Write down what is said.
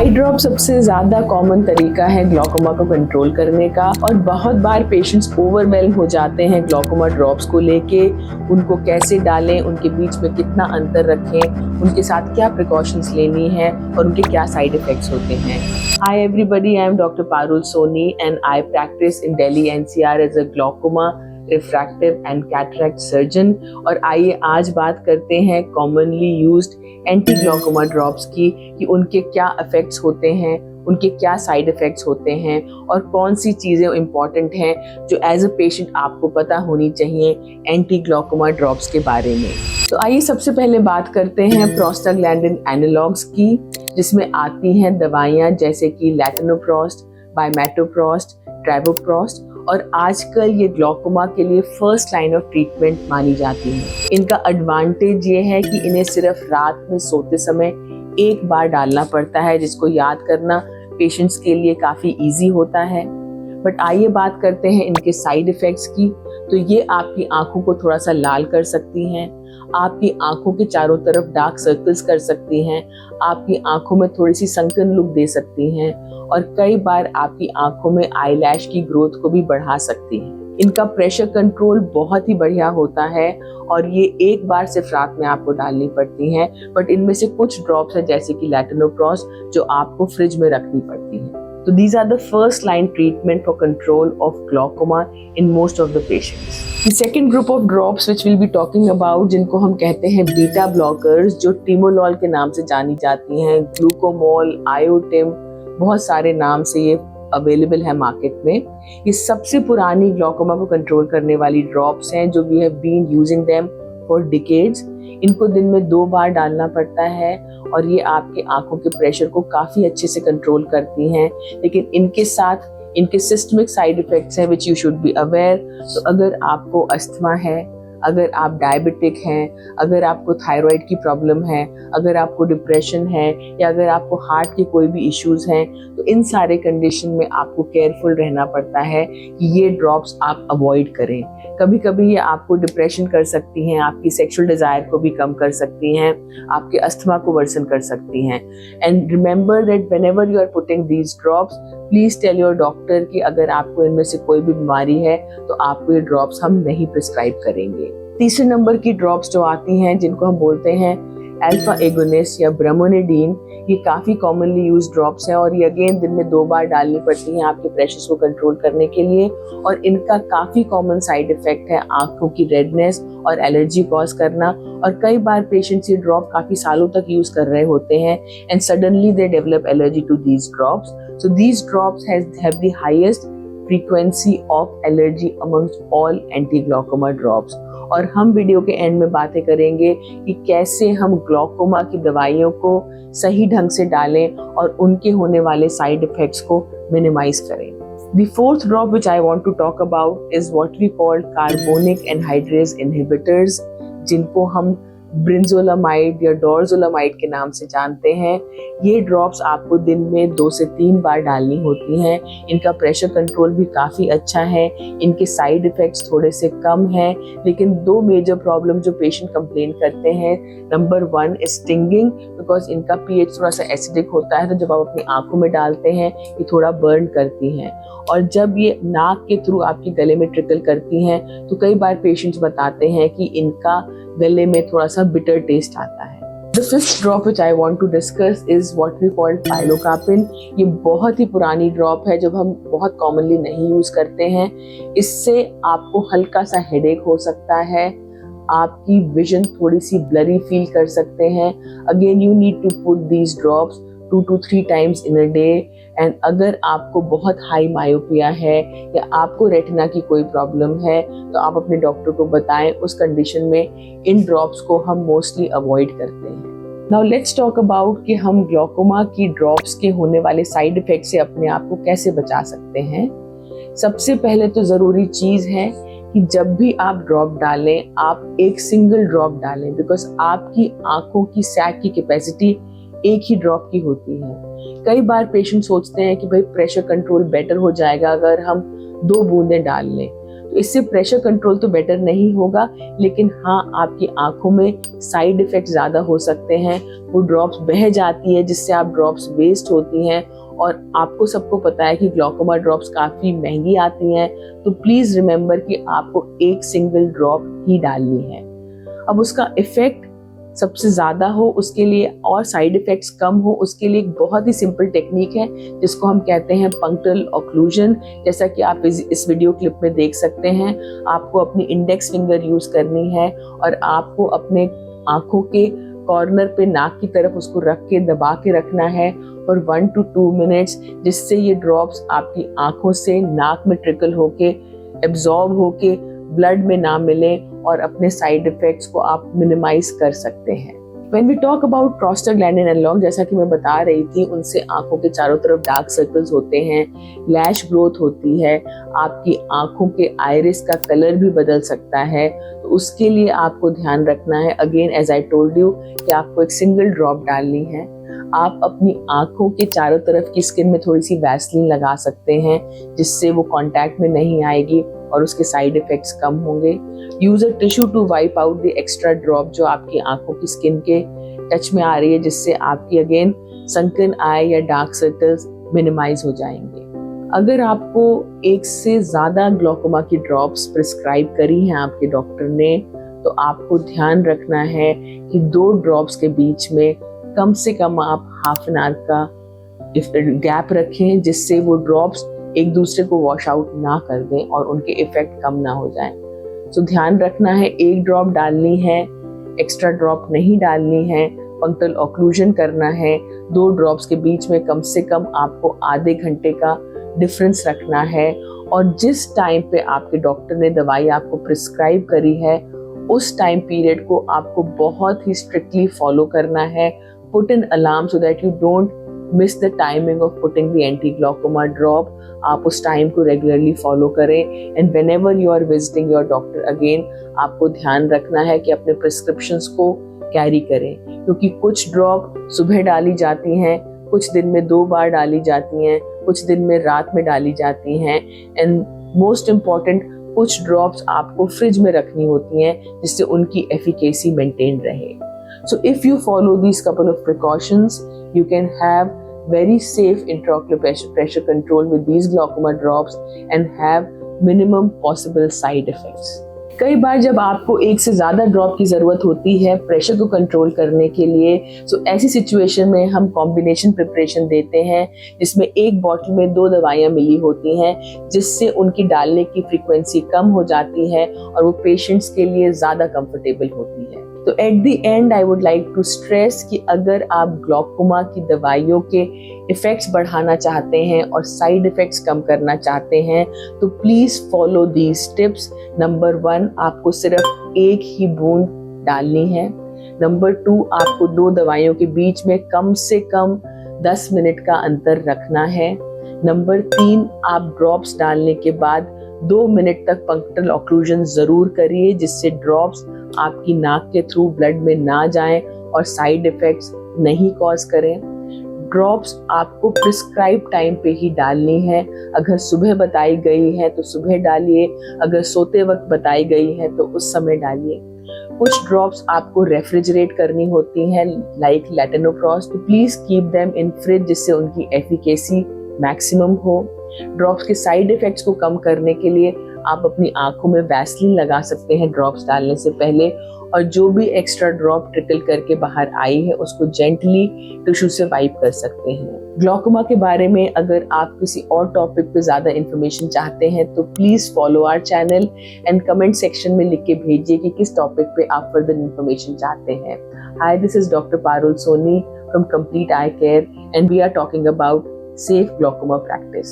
आई drop सबसे ज़्यादा common तरीका है ग्लॉकोमा को कंट्रोल करने का, और बहुत बार पेशेंट्स ओवरवेल्म हो जाते हैं ग्लॉकोमा ड्रॉप्स को लेके। उनको कैसे डालें, उनके बीच में कितना अंतर रखें, उनके साथ क्या प्रिकॉशंस लेनी है और उनके क्या साइड इफ़ेक्ट्स होते हैं। Hi everybody, I am Dr. Parul Soni and I practice in Delhi NCR as a glaucoma, refractive and cataract surgeon. और आइए आज बात करते हैं commonly used anti glaucoma drops की, कि उनके क्या इफेक्ट्स होते हैं, उनके क्या साइड इफेक्ट्स होते हैं और कौन सी चीज़ें इम्पॉर्टेंट हैं जो एज अ पेशेंट आपको पता होनी चाहिए एंटी ग्लॉकोमा ड्रॉप्स के बारे में। तो आइए सबसे पहले बात करते हैं प्रोस्टाग्लैंडिन एनालॉग्स की, जिसमें आती हैं दवाइयाँ जैसे कि लैटिनोप्रोस्ट, बायमेटोप्रोस्ट, ट्राइबोप्रोस्ट, और आजकल ये ग्लॉकोमा के लिए फर्स्ट लाइन ऑफ ट्रीटमेंट मानी जाती है। इनका एडवांटेज ये है कि इन्हें सिर्फ रात में सोते समय एक बार डालना पड़ता है, जिसको याद करना पेशेंट्स के लिए काफ़ी इजी होता है। बट आइए बात करते हैं इनके साइड इफ़ेक्ट्स की। तो ये आपकी आंखों को थोड़ा सा लाल कर सकती हैं, आपकी आंखों के चारों तरफ डार्क सर्कल्स कर सकती हैं, आपकी आंखों में थोड़ी सी सनकन लुक दे सकती हैं, और कई बार आपकी आंखों में आईलैश की ग्रोथ को भी बढ़ा सकती हैं। इनका प्रेशर कंट्रोल बहुत ही बढ़िया होता है और ये एक बार सिर्फ रात में आपको डालनी पड़ती हैं। बट इनमें से कुछ ड्रॉप्स हैं जैसे कि लैटिनोप्रोस्ट जो आपको फ्रिज में रखनी पड़ती हैं। So these are the first line treatment for control of glaucoma in most of the patients. The second group of drops which we'll be talking about, जिनको हम कहते हैं बीटा ब्लॉकर्स, जो टिमोलॉल के नाम से जानी जाती हैं, ग्लूकोमोल, आयोटिम, बहुत सारे नाम से ये अवेलेबल है मार्केट में। ये सबसे पुरानी ग्लॉकोमा को कंट्रोल करने वाली ड्रॉप्स हैं जो we have been using them for decades. इनको दिन में 2 बार डालना पड़ता है और ये आपके आंखों के प्रेशर को काफ़ी अच्छे से कंट्रोल करती हैं। लेकिन इनके साथ इनके सिस्टमिक साइड इफ़ेक्ट्स हैं which you should be aware. तो अगर आपको अस्थमा है, अगर आप डायबिटिक हैं, अगर आपको थायराइड की प्रॉब्लम है, अगर आपको डिप्रेशन है, या अगर आपको हार्ट के कोई भी इश्यूज़ हैं, तो इन सारे कंडीशन में आपको केयरफुल रहना पड़ता है कि ये ड्रॉप्स आप अवॉइड करें। कभी कभी ये आपको डिप्रेशन कर सकती हैं, आपकी सेक्सुअल डिज़ायर को भी कम कर सकती हैं, आपके अस्थमा को वर्सन कर सकती हैं। And remember that whenever you are putting these drops, please tell your doctor कि अगर आपको इनमें से कोई भी बीमारी है तो आपको ये ड्रॉप्स हम नहीं प्रिस्क्राइब करेंगे। तीसरे नंबर की ड्रॉप्स जो आती हैं जिनको हम बोलते हैं अल्फा एगोनिस्ट या ब्रमोनिडीन, ये काफ़ी कॉमनली यूज ड्रॉप्स हैं और ये अगेन दिन में 2 बार डालनी पड़ती हैं आपके प्रेशर्स को कंट्रोल करने के लिए। और इनका काफ़ी कॉमन साइड इफ़ेक्ट है आंखों की रेडनेस और एलर्जी कॉज करना। और कई बार पेशेंट्स ये ड्रॉप काफ़ी सालों तक यूज़ कर रहे होते हैं and suddenly they develop allergy to these drops. So these drops have the highest frequency of allergy amongst all anti glaucoma drops. और हम वीडियो के एंड में बातें करेंगे कि कैसे हम ग्लॉकोमा की दवाइयों को सही ढंग से डालें और उनके होने वाले साइड इफ़ेक्ट्स को मिनिमाइज करें। The fourth drop which I want to talk about is what we call carbonic anhydrase inhibitors, जिनको हम ब्रिंजोलामाइड या डोरजोलामाइड के नाम से जानते हैं। ये ड्रॉप्स आपको दिन में 2 से 3 बार डालनी होती हैं। इनका प्रेशर कंट्रोल भी काफ़ी अच्छा है, इनके साइड इफ़ेक्ट्स थोड़े से कम हैं, लेकिन 2 मेजर प्रॉब्लम जो पेशेंट कंप्लेन करते हैं, नंबर 1 इज स्टिंगिंग, बिकॉज इनका पीएच थोड़ा सा एसिडिक होता है, तो जब आप अपनी आंखों में डालते हैं ये थोड़ा बर्न करती हैं। और जब ये नाक के थ्रू आपके गले में ट्रिकल करती हैं तो कई बार पेशेंट्स बताते हैं कि इनका गले में थोड़ा सा बिटर टेस्ट आता है। The fifth drop which I want to discuss is what we call pilocarpine। ये बहुत ही पुरानी ड्रॉप है जो हम बहुत कॉमनली नहीं यूज करते हैं। इससे आपको हल्का सा हेडेक हो सकता है, आपकी विजन थोड़ी सी ब्लरी फील कर सकते हैं। Again you need to put these drops 2 to 3 times in a day। And अगर आपको बहुत हाई मायोपिया है या आपको रेटिना की कोई प्रॉब्लम है तो आप अपने डॉक्टर को बताएं। उस कंडीशन में इन ड्रॉप्स को हम मोस्टली अवॉइड करते हैं। नाउ लेट्स टॉक अबाउट कि हम ग्लॉकोमा की ड्रॉप्स के होने वाले साइड इफेक्ट से अपने आप को कैसे बचा सकते हैं। सबसे पहले तो ज़रूरी चीज़ है कि जब भी आप ड्रॉप डालें आप एक सिंगल ड्रॉप डालें, बिकॉज आपकी आंखों की सैक की कैपेसिटी एक ही ड्रॉप की होती है। कई बार पेशेंट सोचते हैं कि भाई प्रेशर कंट्रोल बेटर हो जाएगा अगर हम 2 बूंदें डाल लें। तो इससे प्रेशर कंट्रोल तो बेटर नहीं होगा, लेकिन हाँ आपकी आंखों में साइड इफेक्ट ज़्यादा हो सकते हैं। वो ड्रॉप्स बह जाती है जिससे आप ड्रॉप्स वेस्ट होती हैं, और आपको सबको पता है कि ग्लूकोमा ड्रॉप्स काफ़ी महंगी आती हैं। तो प्लीज़ रिमेंबर कि आपको एक सिंगल ड्रॉप ही डालनी है। अब उसका इफेक्ट सबसे ज़्यादा हो उसके लिए और साइड इफ़ेक्ट्स कम हो, उसके लिए एक बहुत ही सिंपल टेक्निक है जिसको हम कहते हैं पंक्चुअल ऑक्लूजन। जैसा कि आप इस वीडियो क्लिप में देख सकते हैं, आपको अपनी इंडेक्स फिंगर यूज़ करनी है और आपको अपने आँखों के कॉर्नर पे नाक की तरफ उसको रख के दबा के रखना है फॉर 1 to 2 मिनट्स, जिससे ये ड्रॉप्स आपकी आँखों से नाक में ट्रिकल होके एब्जॉर्ब होके ब्लड में ना मिले और अपने साइड इफेक्ट्स को आप मिनिमाइज कर सकते हैं। When we talk about prostaglandin analog, जैसा कि मैं बता रही थी, उनसे आंखों के चारों तरफ डार्क सर्कल्स होते हैं, लैश ग्रोथ होती है, आपकी आंखों के आइरिस का कलर भी बदल सकता है। तो उसके लिए आपको ध्यान रखना है, again as I told you, कि आपको एक सिंगल ड्रॉप डालनी है। आप अपनी आंखों के चारों तरफ की स्किन में थोड़ी सी वैसलीन लगा सकते हैं, जिससे वो कांटेक्ट में नहीं आएगी और उसके साइड इफेक्ट्स कम होंगे। Use a tissue to wipe out the extra drop जो आपकी आंखों की स्किन के टच में आ रही है, जिससे आपकी अगेन सनकन आई या डार्क सर्कल्स मिनिमाइज हो जाएंगे। अगर आपको एक से ज़्यादा ग्लूकोमा की ड्रॉप्स प्रिस्क्राइब करी हैं आपके डॉक्टर ने, तो आपको ध्यान रखना है कि 2 ड्रॉप्स के बीच में कम से कम आप हाफ एन आवर का गैप रखें, जिससे वो ड्रॉप्स एक दूसरे को वॉश आउट ना कर दें और उनके इफेक्ट कम ना हो जाएं। तो ध्यान रखना है, एक ड्रॉप डालनी है, एक्स्ट्रा ड्रॉप नहीं डालनी है, पंक्चुअल ऑक्लूजन करना है। 2 ड्रॉप्स के बीच में कम से कम आपको आधे घंटे का डिफरेंस रखना है, और जिस टाइम पे आपके डॉक्टर ने दवाई आपको प्रिस्क्राइब करी है उस टाइम पीरियड को आपको बहुत ही स्ट्रिक्टली फॉलो करना है। Put an alarm so that you don't miss the timing of putting the anti glaucoma drop. आप उस टाइम को रेगुलरली फॉलो करें। And whenever you are visiting your doctor again, आपको ध्यान रखना है कि अपने प्रिस्क्रिप्शंस को कैरी करें, क्योंकि कुछ ड्रॉप सुबह डाली जाती हैं, कुछ दिन में 2 बार डाली जाती हैं, कुछ दिन में रात में डाली जाती हैं। एंड मोस्ट इम्पॉर्टेंट, कुछ ड्रॉप्स आपको फ्रिज में रखनी होती हैं जिससे उनकी एफिकेसी मेंटेन रहे। So if you follow these couple of precautions, you can have very safe intraocular pressure control with these glaucoma drops and have minimum possible side effects. कई बार जब आपको एक से ज़्यादा ड्रॉप की ज़रूरत होती है प्रेशर को कंट्रोल करने के लिए, सो ऐसी सिचुएशन में हम कॉम्बिनेशन प्रिपरेशन देते हैं, जिसमें एक बॉटल में 2 दवाइयाँ मिली होती हैं, जिससे उनकी डालने की फ्रीक्वेंसी कम हो जाती है और वो पेशेंट्स के लिए ज़्यादा कंफर्टेबल होती है। तो at the end I would like to stress कि अगर आप ग्लूकोमा की दवाइयों के इफ़ेक्ट्स बढ़ाना चाहते हैं और साइड इफ़ेक्ट्स कम करना चाहते हैं, तो please follow these tips. Number 1, आपको सिर्फ एक ही बूंद डालनी है। नंबर 2, आपको 2 दवाइयों के बीच में कम से कम 10 मिनट का अंतर रखना है। नंबर 3, आप ड्रॉप्स डालने के बाद 2 मिनट तक पंक्चुअल ऑक्लूजन ज़रूर करिए, जिससे ड्रॉप्स आपकी नाक के थ्रू ब्लड में ना जाएं और साइड इफ़ेक्ट्स नहीं कॉज करें। ड्रॉप्स आपको प्रिस्क्राइब टाइम पे ही डालनी है। अगर सुबह बताई गई है तो सुबह डालिए, अगर सोते वक्त बताई गई है तो उस समय डालिए। कुछ ड्रॉप्स आपको रेफ्रिजरेट करनी होती हैं, लाइक लैटिनोप्रॉस्ट, तो please keep them in fridge, जिससे उनकी एफिकेसी मैक्सिमम हो। ड्रॉप्स के साइड इफ़ेक्ट्स को कम करने के लिए आप अपनी आंखों में वैसलीन लगा सकते हैं ड्रॉप्स डालने से पहले, और जो भी एक्स्ट्रा ड्रॉप ट्रिकल करके बाहर आई है उसको जेंटली टिश्यू से वाइप कर सकते हैं। ग्लूकोमा के बारे में अगर आप किसी और टॉपिक पे ज़्यादा इन्फॉर्मेशन चाहते हैं तो please follow our channel and comment section में लिख के भेजिए कि किस टॉपिक पे आप फर्दर इन्फॉर्मेशन चाहते हैं। Hi, this is doctor Parul Soni from Complete Eye Care and we are talking about safe glaucoma practice.